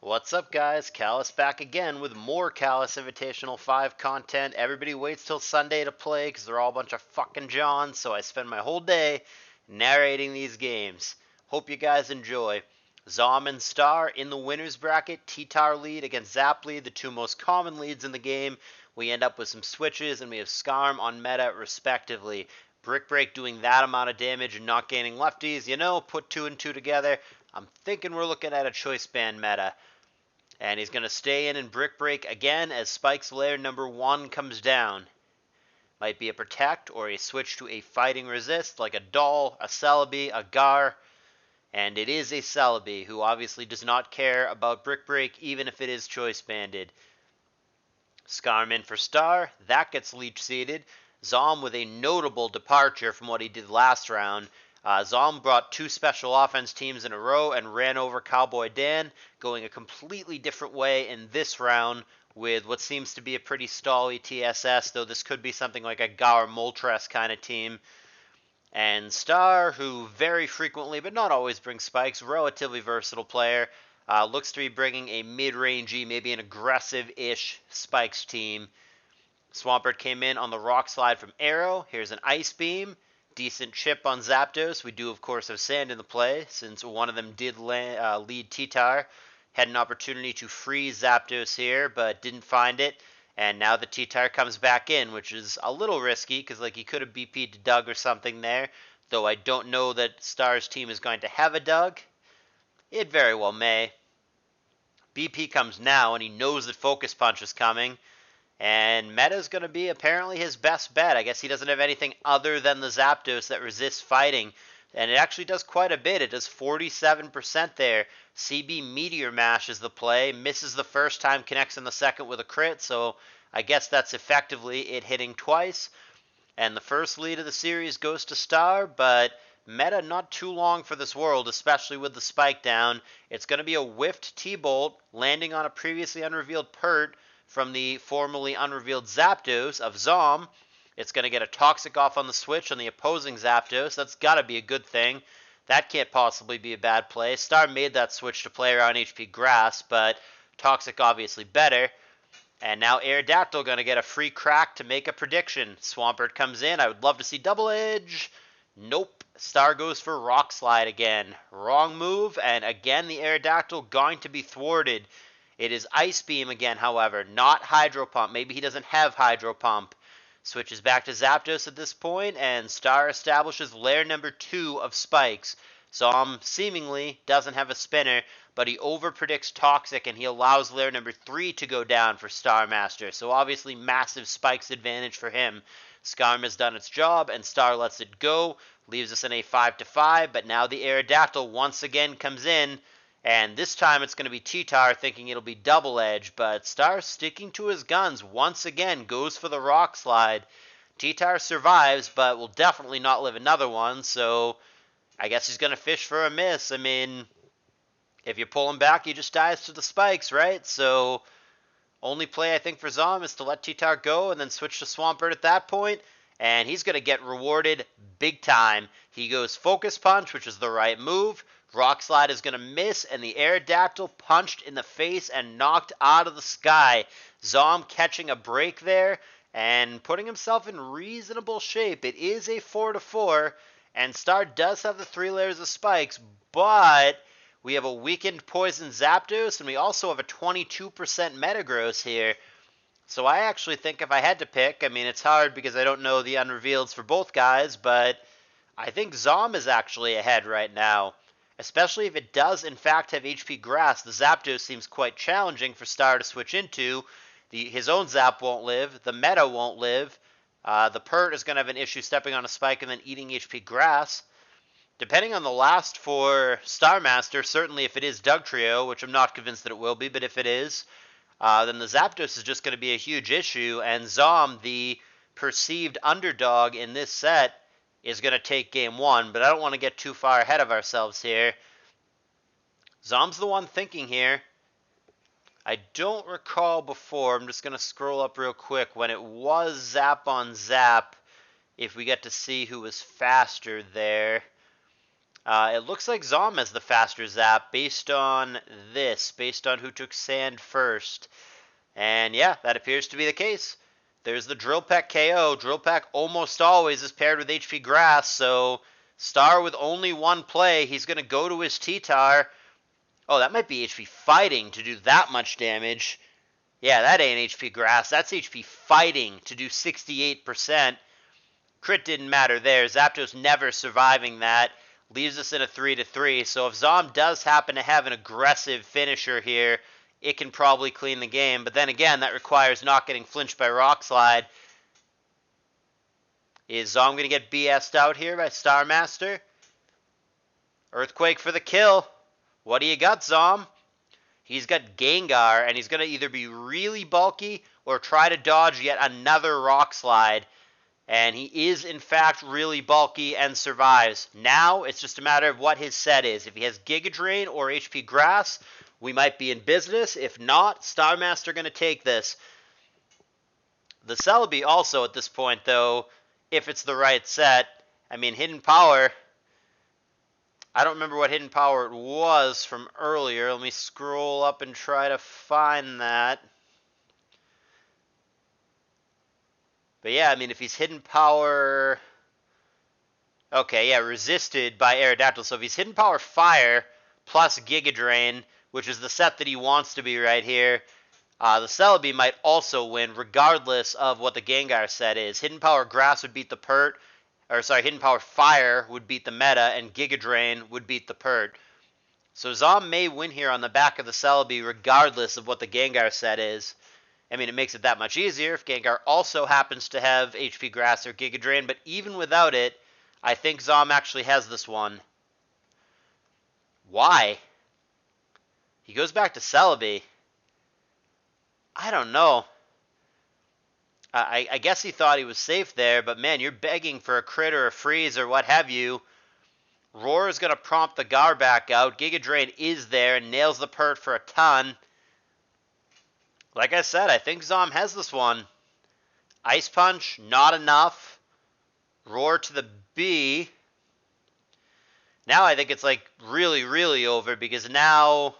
What's up, guys? Callous back again with more Callous Invitational 5 content. Everybody waits till Sunday to play because they're all a bunch of fucking Johns, so I spend my whole day narrating these games. Hope you guys enjoy. Zom and Star in the winner's bracket. T-Tar lead against Zap lead, the two most common leads in the game. We end up with some switches, and we have Skarm on meta, respectively. Brick Break doing that amount of damage and not gaining lefties. You know, put two and two together. I'm thinking we're looking at a choice band meta. And he's going to stay in and Brick Break again as Spike's Lair number 1 comes down. Might be a Protect or a switch to a Fighting Resist like a Doll, a Celebi, a Gar. And it is a Celebi who obviously does not care about Brick Break even if it is choice banded. Skarm in for Star. That gets leech seeded. Zom with a notable departure from what he did last round. Zom brought two special offense teams in a row and ran over Cowboy Dan, going a completely different way in this round with what seems to be a pretty stally TSS, though this could be something like a Gar Moltres kind of team. And Star, who very frequently, but not always, brings spikes, relatively versatile player, looks to be bringing a mid-rangey, maybe an aggressive-ish spikes team. Swampert came in on the rock slide from Arrow. Here's an Ice Beam. Decent chip on Zapdos. We do, of course, have Sand in the play, since one of them did lead T-Tar. Had an opportunity to freeze Zapdos here, but didn't find it. And now the T-Tar comes back in, which is a little risky, because he could have BP'd to Doug or something there. Though I don't know that Star's team is going to have a Doug. It very well may. BP comes now, and he knows that Focus Punch is coming. And Meta's going to be apparently his best bet. I guess he doesn't have anything other than the Zapdos that resists fighting. And it actually does quite a bit. It does 47% there. CB Meteor Mash is the play. Misses the first time, connects in the second with a crit. So I guess that's effectively it hitting twice. And the first lead of the series goes to Star, but Meta not too long for this world, especially with the spike down. It's going to be a whiffed T-Bolt landing on a previously unrevealed Pert from the formerly unrevealed Zapdos of Zom. It's going to get a Toxic off on the switch on the opposing Zapdos. That's got to be a good thing. That can't possibly be a bad play. Star made that switch to play around HP Grass, but Toxic obviously better. And now Aerodactyl going to get a free crack to make a prediction. Swampert comes in. I would love to see Double Edge. Nope. Star goes for Rock Slide again. Wrong move, and again the Aerodactyl going to be thwarted. It is Ice Beam again, however, not Hydro Pump. Maybe he doesn't have Hydro Pump. Switches back to Zapdos at this point, and Star establishes lair number 2 of spikes. Zom seemingly doesn't have a spinner, but he overpredicts Toxic, and he allows lair number 3 to go down for Starmaster. So obviously massive spikes advantage for him. Skarm has done its job, and Star lets it go. Leaves us in a 5-5, but now the Aerodactyl once again comes in. And this time it's going to be T-Tar thinking it'll be Double Edge, but Star sticking to his guns once again goes for the Rock Slide. T-Tar survives, but will definitely not live another one, so I guess he's going to fish for a miss. I mean, if you pull him back, he just dies to the spikes, right? So only play I think for Zom is to let T-Tar go and then switch to Swampert at that point. And he's going to get rewarded big time. He goes Focus Punch, which is the right move. Rock Slide is going to miss, and the Aerodactyl punched in the face and knocked out of the sky. Zom catching a break there and putting himself in reasonable shape. It is a 4-4, and Star does have the 3 layers of spikes, but we have a weakened Poison Zapdos, and we also have a 22% Metagross here. So I actually think if I had to pick, I mean, it's hard because I don't know the unrevealeds for both guys, but I think Zom is actually ahead right now. Especially if it does, in fact, have HP Grass. The Zapdos seems quite challenging for Star to switch into. His own Zap won't live. The Meta won't live. The Pert is going to have an issue stepping on a spike and then eating HP Grass. Depending on the last for Starmaster, certainly if it is Doug Trio, which I'm not convinced that it will be, but if it is, then the Zapdos is just going to be a huge issue. And Zom, the perceived underdog in this set, is going to take game 1, but I don't want to get too far ahead of ourselves here. Zom's the one thinking here. I don't recall before, I'm just going to scroll up real quick, when it was Zap on Zap, if we get to see who was faster there. It looks like Z0mog has the faster zap based on this, based on who took sand first. And yeah, that appears to be the case. There's the Drill Peck KO. Drill Peck almost always is paired with HP Grass, so Star with only one play, he's going to go to his T-Tar. Oh, that might be HP Fighting to do that much damage. Yeah, that ain't HP Grass. That's HP Fighting to do 68%. Crit didn't matter there. Zapdos never surviving that. Leaves us in a 3-3. So if Z0mog does happen to have an aggressive finisher here, it can probably clean the game. But then again, that requires not getting flinched by Rock Slide. Is Z0mog going to get BS'd out here by Starmaster? Earthquake for the kill. What do you got, Z0mog? He's got Gengar, and he's going to either be really bulky or try to dodge yet another Rock Slide. And he is, in fact, really bulky and survives. Now, it's just a matter of what his set is. If he has Giga Drain or HP Grass, we might be in business. If not, Starmaster going to take this. The Celebi also, at this point, though, if it's the right set, I mean, Hidden Power, I don't remember what Hidden Power it was from earlier. Let me scroll up and try to find that. But yeah, I mean, if he's Hidden Power... Okay, yeah, resisted by Aerodactyl. So if he's Hidden Power Fire plus Giga Drain, which is the set that he wants to be right here, the Celebi might also win regardless of what the Gengar set is. Hidden Power Grass would beat the Pert. Or sorry, Hidden Power Fire would beat the Meta, and Giga Drain would beat the Pert. So Z0mog may win here on the back of the Celebi regardless of what the Gengar set is. I mean, it makes it that much easier if Gengar also happens to have HP Grass or Giga Drain, but even without it, I think Z0mog actually has this one. Why? He goes back to Celebi. I don't know. I guess he thought he was safe there, but man, you're begging for a crit or a freeze or what have you. Roar is going to prompt the Gar back out. Giga Drain is there and nails the Pert for a ton. Like I said, I think Z0mog has this one. Ice Punch, not enough. Roar to the B. Now I think it's like really, really over because now...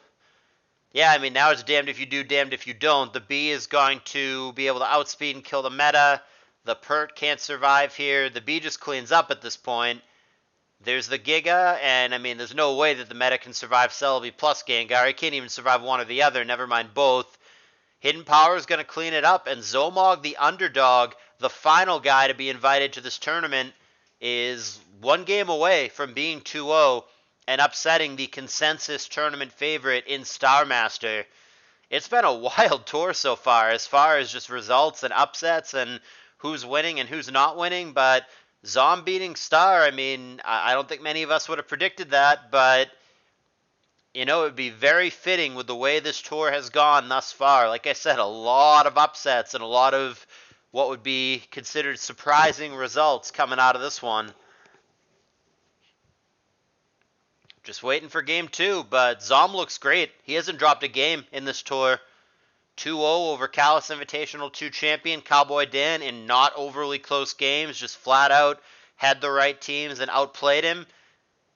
Yeah, I mean, now it's damned if you do, damned if you don't. The B is going to be able to outspeed and kill the Meta. The Pert can't survive here. The B just cleans up at this point. There's the Giga, and I mean, there's no way that the Meta can survive Celebi plus Gengar. It can't even survive one or the other, never mind both. Hidden Power is going to clean it up, and Z0mog, the underdog, the final guy to be invited to this tournament, is one game away from being 2-0. And upsetting the consensus tournament favorite in Starmaster. It's been a wild tour so far as just results and upsets and who's winning and who's not winning, but Z0mog beating Star, I mean, I don't think many of us would have predicted that, but, you know, it would be very fitting with the way this tour has gone thus far. Like I said, a lot of upsets and a lot of what would be considered surprising results coming out of this one. Just waiting for game 2, but Z0mog looks great. He hasn't dropped a game in this tour. 2-0 over CALLOUS Invitational 2 champion Cowboy Dan in not overly close games, just flat out had the right teams and outplayed him.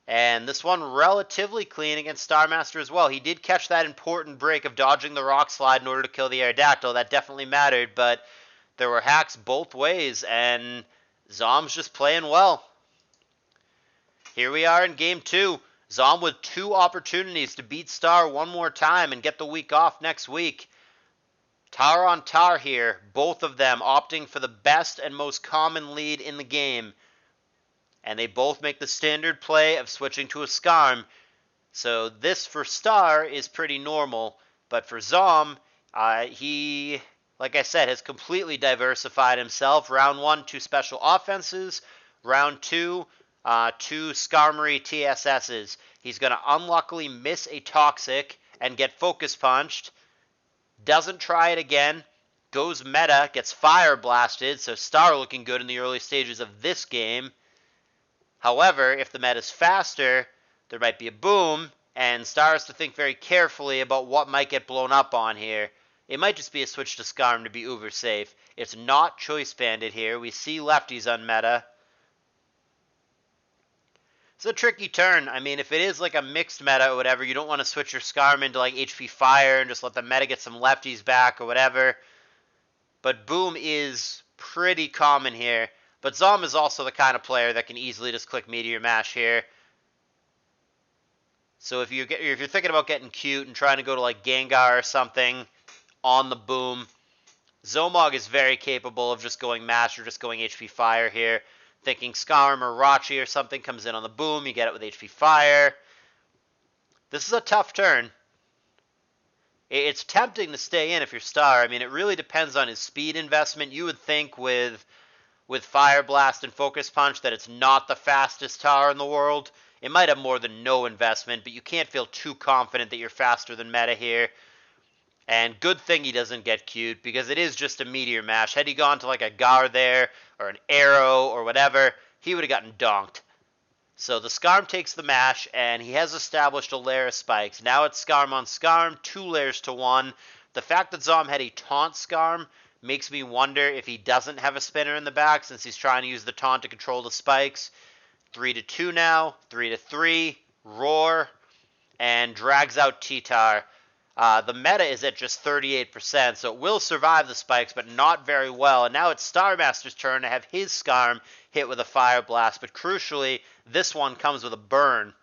And this one relatively clean against Starmaster as well. He did catch that important break of dodging the Rock Slide in order to kill the Aerodactyl. That definitely mattered, but there were hacks both ways, and Z0mog's just playing well. Here we are in game 2. Z0mog with 2 opportunities to beat Star one more time and get the week off next week. Tar on tar here, both of them opting for the best and most common lead in the game. And they both make the standard play of switching to a Skarm. So this for Star is pretty normal, but for Z0mog, he, like I said, has completely diversified himself. Round 1, 2 special offenses. Round 2, 2 Skarmory TSSs. He's going to unluckily miss a Toxic and get Focus Punched. Doesn't try it again. Goes Meta, gets Fire Blasted, so Star looking good in the early stages of this game. However, if the Meta's faster, there might be a boom, and Star has to think very carefully about what might get blown up on here. It might just be a switch to Skarm to be uber safe. It's not Choice Banded here. We see lefties on Meta. It's a tricky turn. I mean, if it is like a mixed meta or whatever, you don't want to switch your Skarm into like HP Fire and just let the meta get some lefties back or whatever. But Boom is pretty common here. But Z0m is also the kind of player that can easily just click Meteor Mash here. So if you're thinking about getting cute and trying to go to like Gengar or something on the Boom, Z0mog is very capable of just going Mash or just going HP Fire here. Thinking Skarm or Rachi or something comes in on the Boom, you get it with HP Fire. This is a tough turn. It's tempting to stay in if you're Star. I mean, it really depends on his speed investment. You would think with Fire Blast and Focus Punch that it's not the fastest tower in the world. It might have more than no investment, but you can't feel too confident that you're faster than meta here. And good thing he doesn't get cute, because it is just a Meteor Mash. Had he gone to like a Gar there, or an Arrow, or whatever, he would have gotten donked. So the Skarm takes the mash, and he has established a layer of spikes. Now it's Skarm on Skarm, 2 layers to 1. The fact that Z0m had a taunt Skarm makes me wonder if he doesn't have a spinner in the back, since he's trying to use the taunt to control the spikes. 3 to 2 now, 3 to 3, Roar, and drags out T-Tar. The meta is at just 38%, so it will survive the spikes, but not very well. And now it's Starmaster's turn to have his Skarm hit with a Fire Blast, but crucially, this one comes with a burn.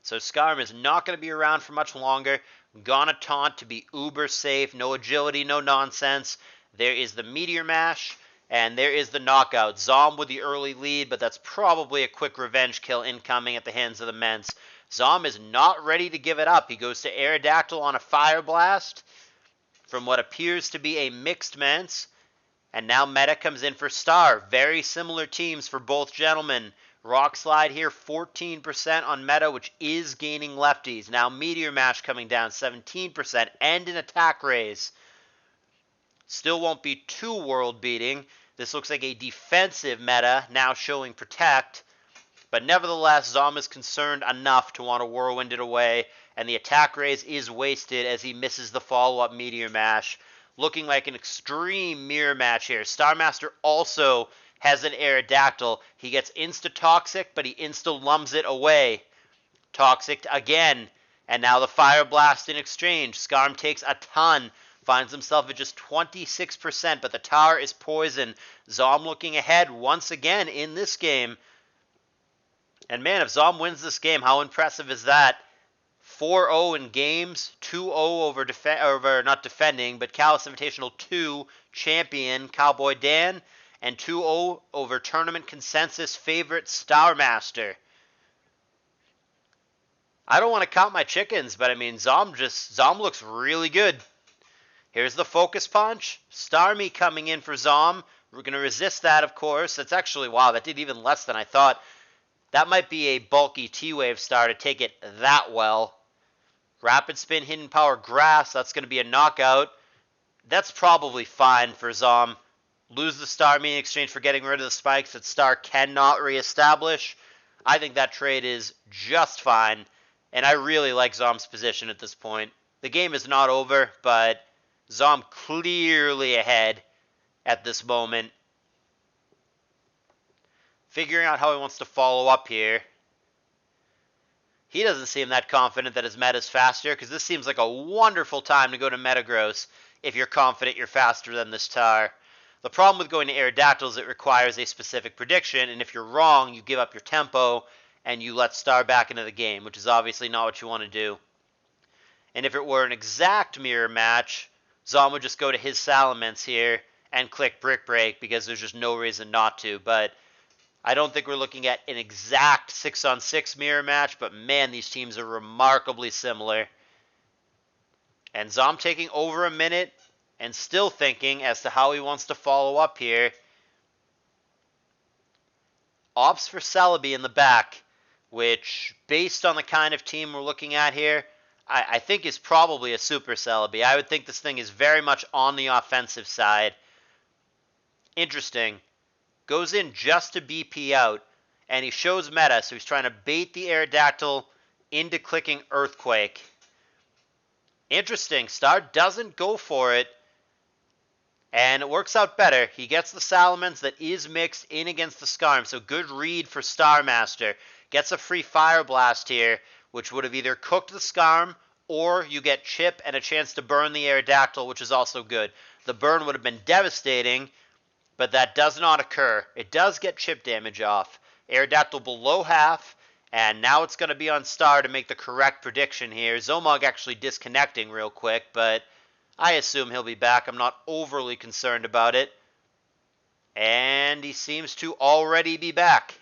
So Skarm is not going to be around for much longer. Gonna taunt to be uber safe, no agility, no nonsense. There is the Meteor Mash, and there is the knockout. Z0m with the early lead, but that's probably a quick revenge kill incoming at the hands of the Ments. Z0m is not ready to give it up. He goes to Aerodactyl on a Fire Blast from what appears to be a mixed Ments. And now meta comes in for Star. Very similar teams for both gentlemen. Rock Slide here, 14% on meta, which is gaining lefties. Now Meteor Mash coming down, 17%, and an attack raise. Still won't be too world beating. This looks like a defensive meta, now showing Protect. But nevertheless, Z0m is concerned enough to want to Whirlwind it away, and the attack raise is wasted as he misses the follow-up Meteor Mash. Looking like an extreme mirror match here. Starmaster also has an Aerodactyl. He gets insta-toxic, but he insta-lums it away. Toxic again, and now the Fire Blast in exchange. Skarm takes a ton, finds himself at just 26%, but the tower is poison. Z0m looking ahead once again in this game. And man, if Z0m wins this game, how impressive is that? 4-0 in games, 2-0 over not defending, but CALLOUS Invitational 2 champion Cowboy Dan, and 2-0 over tournament consensus favorite Starmaster. I don't want to count my chickens, but I mean, Z0m looks really good. Here's the Focus Punch. Starmie coming in for Z0m. We're going to resist that, of course. That's actually, wow, that did even less than I thought. That might be a bulky T-Wave star to take it that well. Rapid Spin, Hidden Power, Grass. That's going to be a knockout. That's probably fine for Z0m. Lose the Starmie in exchange for getting rid of the spikes that Star cannot reestablish. I think that trade is just fine. And I really like Z0m's position at this point. The game is not over, but Z0m clearly ahead at this moment. Figuring out how he wants to follow up here. He doesn't seem that confident that his meta is faster, because this seems like a wonderful time to go to Metagross if you're confident you're faster than this tar. The problem with going to Aerodactyl is it requires a specific prediction, and if you're wrong, you give up your tempo, and you let Star back into the game, which is obviously not what you want to do. And if it were an exact mirror match, Z0m would just go to his Salamence here and click Brick Break, because there's just no reason not to, but I don't think we're looking at an exact 6-on-6 mirror match, but man, these teams are remarkably similar. And Z0m taking over a minute and still thinking as to how he wants to follow up here. Opts for Celebi in the back, which, based on the kind of team we're looking at here, I think is probably a Super Celebi. I would think this thing is very much on the offensive side. Interesting. Goes in just to BP out, and he shows meta, so he's trying to bait the Aerodactyl into clicking Earthquake. Interesting. Star doesn't go for it, and it works out better. He gets the Salamence that is mixed in against the Skarm, so good read for Starmaster. gets a free Fire Blast here, which would have either cooked the Skarm, or you get Chip and a chance to burn the Aerodactyl, which is also good. The burn would have been devastating, but that does not occur. It does get chip damage off. Aerodactyl below half, and now it's going to be on Star to make the correct prediction here. Z0mog actually disconnecting real quick, but I assume he'll be back. I'm not overly concerned about it. And he seems to already be back.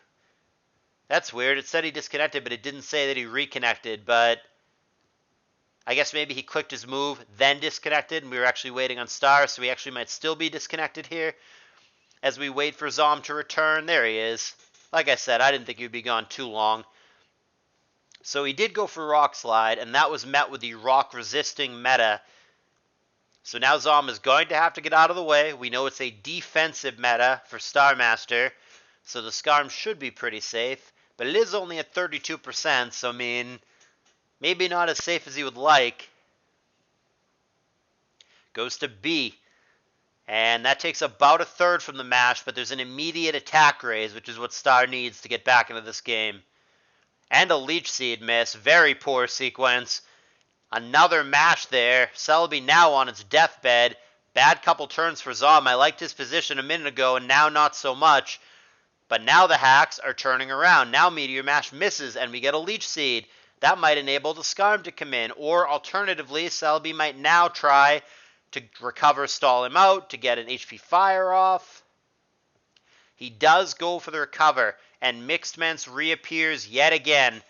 That's weird. It said he disconnected, but it didn't say that he reconnected, but I guess maybe he clicked his move, then disconnected, and we were actually waiting on Star, so he actually might still be disconnected here. As we wait for Z0m to return, there he is. Like I said, I didn't think he would be gone too long. So he did go for Rock Slide, and that was met with the rock-resisting meta. So now Z0m is going to have to get out of the way. We know it's a defensive meta for Starmaster, so the Skarm should be pretty safe. But it is only at 32%, so I mean, maybe not as safe as he would like. Goes to B. And that takes about a third from the mash, but there's an immediate attack raise, which is what Star needs to get back into this game. And a Leech Seed miss. Very poor sequence. Another mash there. Celebi now on its deathbed. Bad couple turns for Z0m. I liked his position a minute ago, and now not so much. But now the hacks are turning around. Now Meteor Mash misses, and we get a Leech Seed. That might enable the Skarm to come in. Or alternatively, Celebi might now try to recover, stall him out, to get an HP Fire off. He does go for the recover, and Mixed Ments reappears yet again.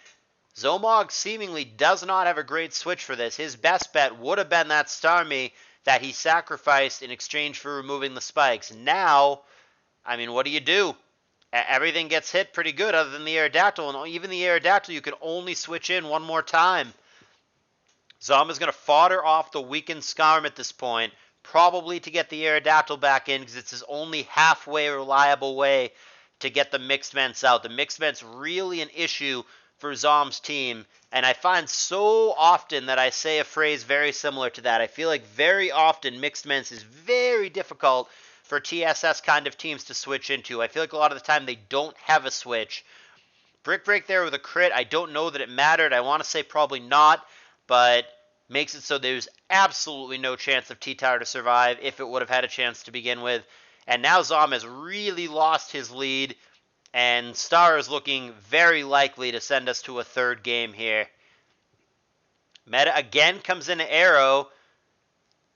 Z0mog seemingly does not have a great switch for this. His best bet would have been that Starmie that he sacrificed in exchange for removing the spikes. Now, I mean, what do? Everything gets hit pretty good other than the Aerodactyl, and even the Aerodactyl you can only switch in one more time. Z0m is going to fodder off the weakened Skarm at this point, probably to get the Aerodactyl back in, because it's his only halfway reliable way to get the Mixed Ments out. The Mixed Ments really an issue for Z0m's team, and I find so often that I say a phrase very similar to that. I feel like very often Mixed Ments is very difficult for TSS kind of teams to switch into. I feel like a lot of the time they don't have a switch. Brick Break there with a crit, I don't know that it mattered. I want to say probably not, but makes it so there's absolutely no chance of T-Tower to survive if it would have had a chance to begin with. And now Z0m has really lost his lead, and Star is looking very likely to send us to a third game here. Meta again comes into Arrow.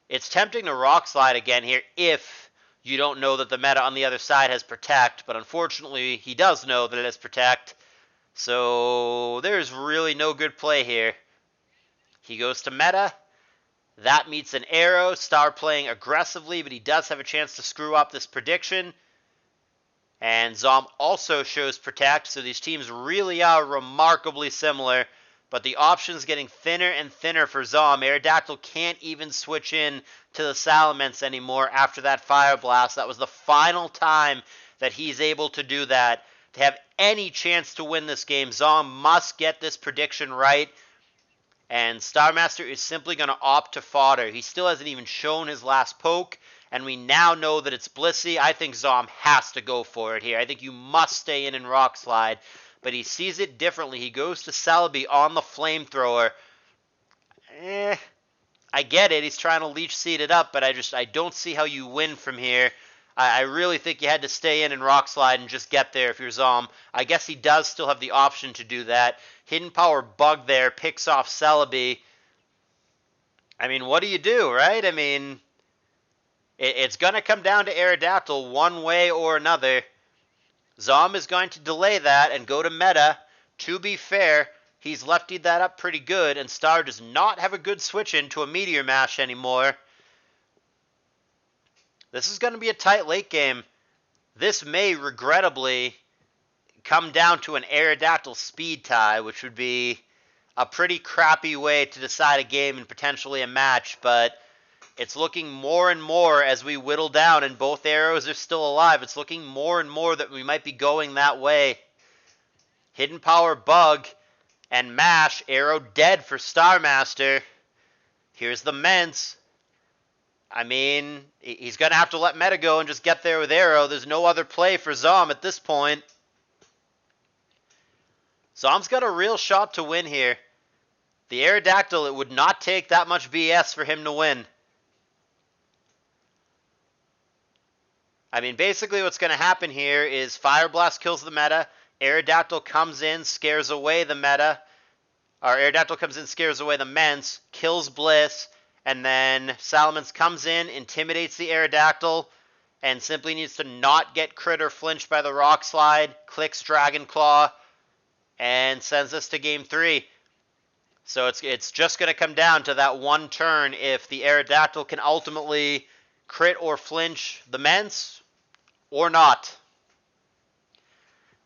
It's tempting to Rock Slide again here if you don't know that the meta on the other side has Protect, but unfortunately he does know that it has Protect, so there's really no good play here. He goes to meta. That meets an Arrow. Star playing aggressively, but he does have a chance to screw up this prediction. And Z0m also shows Protect, so these teams really are remarkably similar. But the options getting thinner and thinner for Z0m. Aerodactyl can't even switch in to the Salamence anymore after that Fire Blast. That was the final time that he's able to do that. To have any chance to win this game, Z0m must get this prediction right. And Starmaster is simply going to opt to fodder. He still hasn't even shown his last poke, and we now know that it's Blissey. I think Z0m has to go for it here. I think you must stay in Rock Slide, but he sees it differently. He goes to Celebi on the Flamethrower. I get it. He's trying to Leech Seed it up, but I don't see how you win from here. I really think you had to stay in Rock Slide and just get there if you're Z0m. I guess he does still have the option to do that. Hidden Power Bug there picks off Celebi. I mean, what do, right? I mean, it's going to come down to Aerodactyl one way or another. Z0m is going to delay that and go to meta. To be fair, he's leftied that up pretty good, and Star does not have a good switch into a Meteor Mash anymore. This is going to be a tight late game. This may regrettably come down to an Aerodactyl speed tie, which would be a pretty crappy way to decide a game and potentially a match, but it's looking more and more as we whittle down and both arrows are still alive. It's looking more and more that we might be going that way. Hidden Power Bug and Mash. Arrow dead for Starmaster. Here's the Ments. I mean, he's going to have to let meta go and just get there with Arrow. There's no other play for Z0m at this point. Zom's got a real shot to win here. The Aerodactyl, it would not take that much BS for him to win. I mean, basically what's going to happen here is Fire Blast kills the meta, Aerodactyl comes in, scares away the meta, or Aerodactyl comes in, scares away the Mence, kills Bliss, and then Salamence comes in, intimidates the Aerodactyl, and simply needs to not get crit or flinched by the Rock Slide, clicks Dragon Claw, and sends us to game 3. So it's just going to come down to that one turn if the Aerodactyl can ultimately crit or flinch the Mence or not.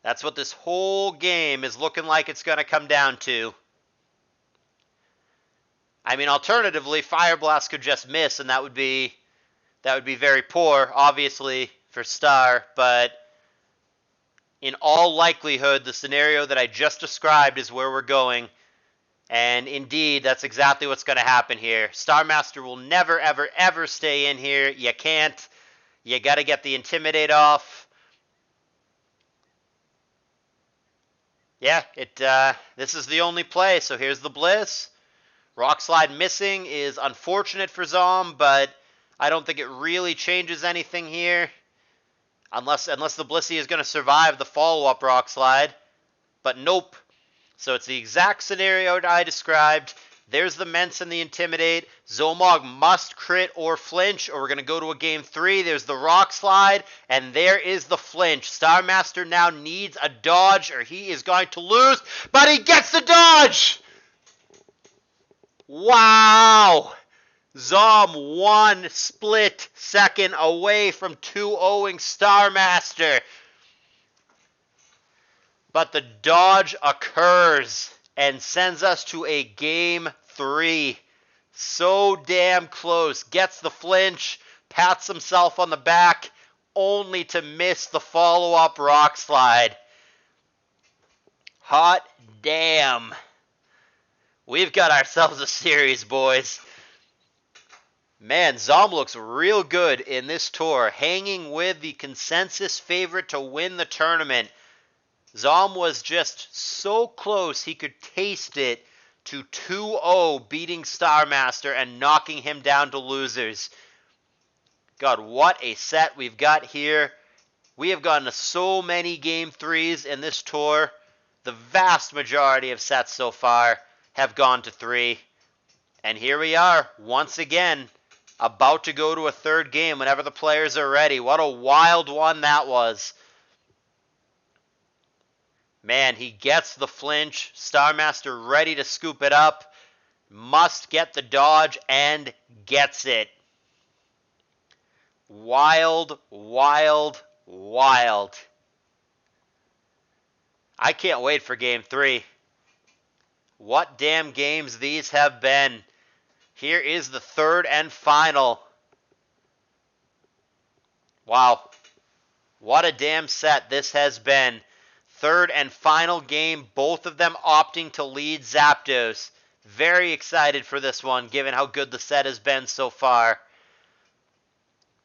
That's what this whole game is looking like it's going to come down to. I mean, alternatively, Fire Blast could just miss, and that would be very poor, obviously, for Star, but in all likelihood, the scenario that I just described is where we're going. And indeed, that's exactly what's going to happen here. Starmaster will never, ever, ever stay in here. You can't. You got to get the Intimidate off. Yeah, this is the only play, so here's the Bliss. Rock Slide missing is unfortunate for Zom, but I don't think it really changes anything here. Unless the Blissey is going to survive the follow-up Rock Slide. But nope. So it's the exact scenario I described. There's the Mence and the Intimidate. Z0mog must crit or flinch, or we're going to go to a game 3. There's the Rock Slide, and there is the flinch. Starmaster now needs a dodge, or he is going to lose, but he gets the dodge! Wow! Zom 1 split second away from 2-0ing Starmaster. But the dodge occurs and sends us to a game 3. So damn close. Gets the flinch, pats himself on the back, only to miss the follow-up Rock Slide. Hot damn. We've got ourselves a series, boys. Man, Zom looks real good in this tour, hanging with the consensus favorite to win the tournament. Zom was just so close he could taste it to 2-0 beating Starmaster and knocking him down to losers. God, what a set we've got here. We have gotten to so many game 3s in this tour. The vast majority of sets so far have gone to 3. And here we are, once again, about to go to a third game whenever the players are ready. What a wild one that was. Man, he gets the flinch. Starmaster ready to scoop it up. Must get the dodge and gets it. Wild, wild, wild. I can't wait for game 3. What damn games these have been. Here is the third and final. Wow. What a damn set this has been. Third and final game, both of them opting to lead Zapdos. Very excited for this one, given how good the set has been so far.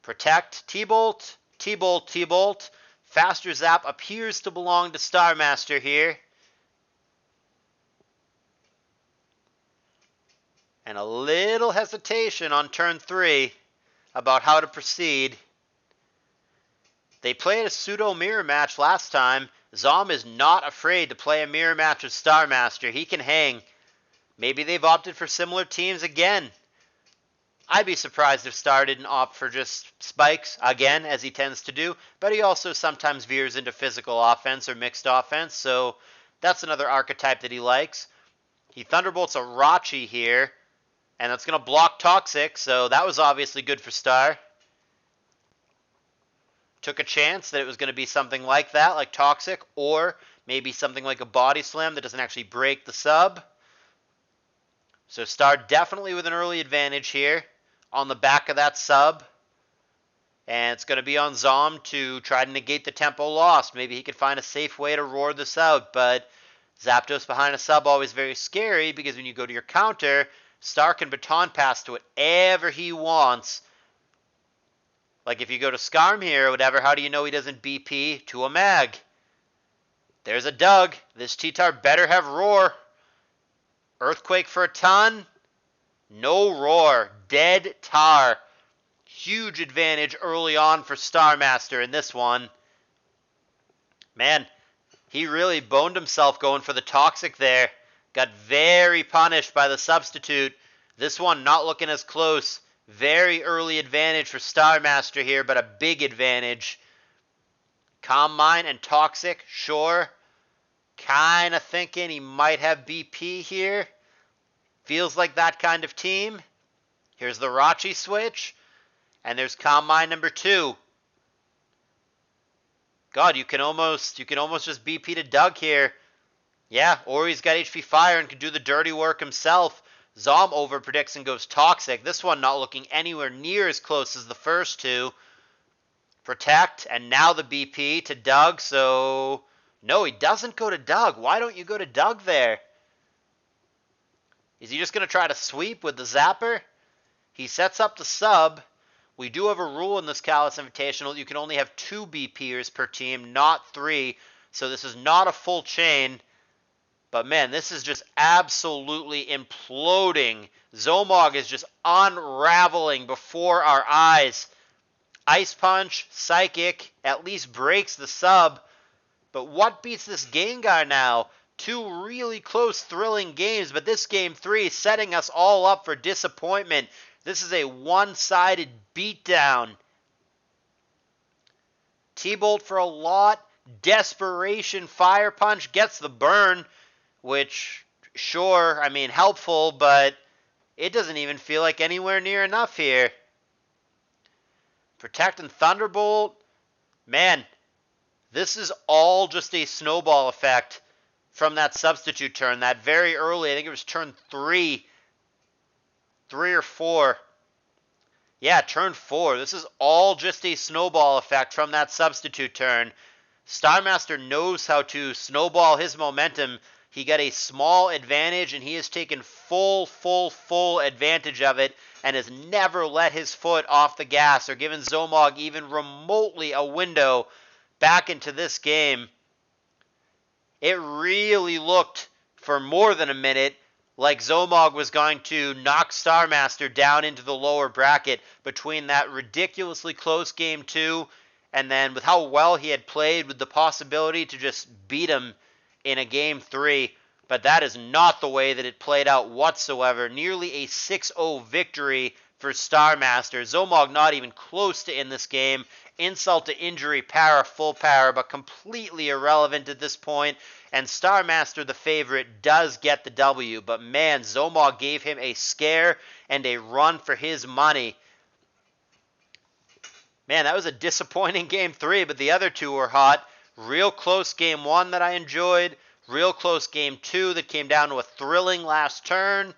Protect, T-Bolt, T-Bolt, T-Bolt. Faster Zap appears to belong to Starmaster here. And a little hesitation on turn 3 about how to proceed. They played a pseudo mirror match last time. Zom is not afraid to play a mirror match with Starmaster. He can hang. Maybe they've opted for similar teams again. I'd be surprised if Star didn't opt for just spikes, again, as he tends to do, but he also sometimes veers into physical offense or mixed offense, so that's another archetype that he likes. He Thunderbolts a Rachi here, and that's going to block Toxic, so that was obviously good for Star. Took a chance that it was going to be something like that, like Toxic, or maybe something like a Body Slam that doesn't actually break the sub. So Star definitely with an early advantage here on the back of that sub. And it's going to be on Zom to try to negate the tempo lost. Maybe he could find a safe way to roar this out, but Zapdos behind a sub always very scary because when you go to your counter, Star can baton pass to whatever he wants. Like if you go to Skarm here or whatever, how do you know he doesn't BP to a Mag? There's a Doug. This T-Tar better have roar. Earthquake for a ton. No roar. Dead tar. Huge advantage early on for Starmaster in this one. Man, he really boned himself going for the toxic there. Got very punished by the substitute. This one not looking as close. Very early advantage for Starmaster here, but a big advantage. Calm Mind and Toxic, sure. Kind of thinking he might have BP here. Feels like that kind of team. Here's the Rachi switch. And there's Calm Mind number 2. God, you can almost just BP to Doug here. Yeah, or he's got HP Fire and can do the dirty work himself. Zom overpredicts and goes Toxic. This one not looking anywhere near as close as the first two. Protect, and now the BP to Doug, so... No, he doesn't go to Doug. Why don't you go to Doug there? Is he just going to try to sweep with the Zapper? He sets up the sub. We do have a rule in this CALLOUS Invitational. You can only have 2 BPers per team, not 3. So this is not a full chain. But man, this is just absolutely imploding. Z0mog is just unraveling before our eyes. Ice Punch, Psychic, at least breaks the sub. But what beats this Gengar now? 2 really close, thrilling games, but this game 3 setting us all up for disappointment. This is a one-sided beatdown. T-Bolt for a lot. Desperation Fire Punch gets the burn, which, sure, I mean, helpful, but it doesn't even feel like anywhere near enough here. Protect and Thunderbolt. Man, this is all just a snowball effect from that substitute turn. That very early, I think it was turn 3 or 4. Yeah, turn 4. This is all just a snowball effect from that substitute turn. Starmaster knows how to snowball his momentum. He got a small advantage, and he has taken full advantage of it and has never let his foot off the gas or given Z0mog even remotely a window back into this game. It really looked, for more than a minute, like Z0mog was going to knock Starmaster down into the lower bracket between that ridiculously close game 2 and then with how well he had played with the possibility to just beat him in a game 3. But that is not the way that it played out whatsoever. Nearly a 6-0 victory for Starmaster. Z0mog not even close to in this game. Insult to injury, para, full para, but completely irrelevant at this point. And Starmaster, the favorite, does get the W. But man, Z0mog gave him a scare and a run for his money. Man, that was a disappointing game 3, but the other 2 were hot. Real close game 1 that I enjoyed. Real close game 2 that came down to a thrilling last turn.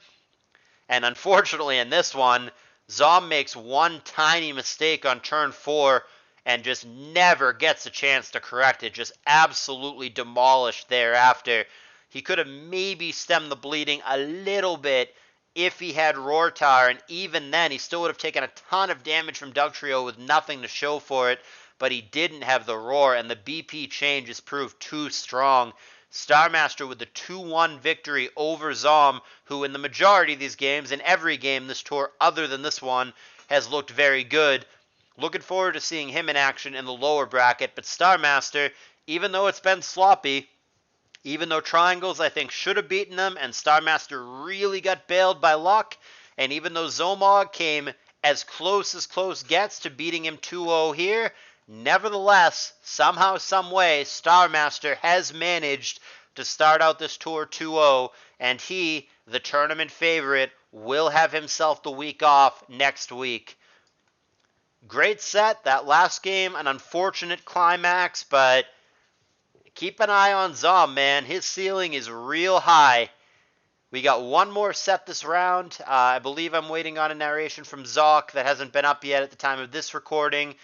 And unfortunately in this one, Zom makes one tiny mistake on turn 4 and just never gets a chance to correct it. Just absolutely demolished thereafter. He could have maybe stemmed the bleeding a little bit if he had Roartar, and even then he still would have taken a ton of damage from Dugtrio with nothing to show for it, but he didn't have the Roar, and the BP change has proved too strong. Starmaster with the 2-1 victory over Zom, who in the majority of these games, in every game this tour other than this one, has looked very good. Looking forward to seeing him in action in the lower bracket, but Starmaster, even though it's been sloppy, even though Triangles I think should have beaten him, and Starmaster really got bailed by luck, and even though Z0mog came as close gets to beating him 2-0 here, nevertheless, somehow, someway, Starmaster has managed to start out this tour 2-0, and he, the tournament favorite, will have himself the week off next week. Great set. That last game, an unfortunate climax, but keep an eye on Zom, man. His ceiling is real high. We got one more set this round. I believe I'm waiting on a narration from Zoc that hasn't been up yet at the time of this recording.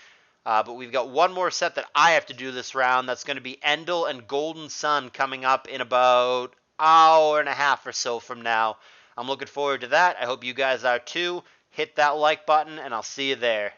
But we've got one more set that I have to do this round. That's going to be Endel and Golden Sun coming up in about an hour and a half or so from now. I'm looking forward to that. I hope you guys are too. Hit that like button, and I'll see you there.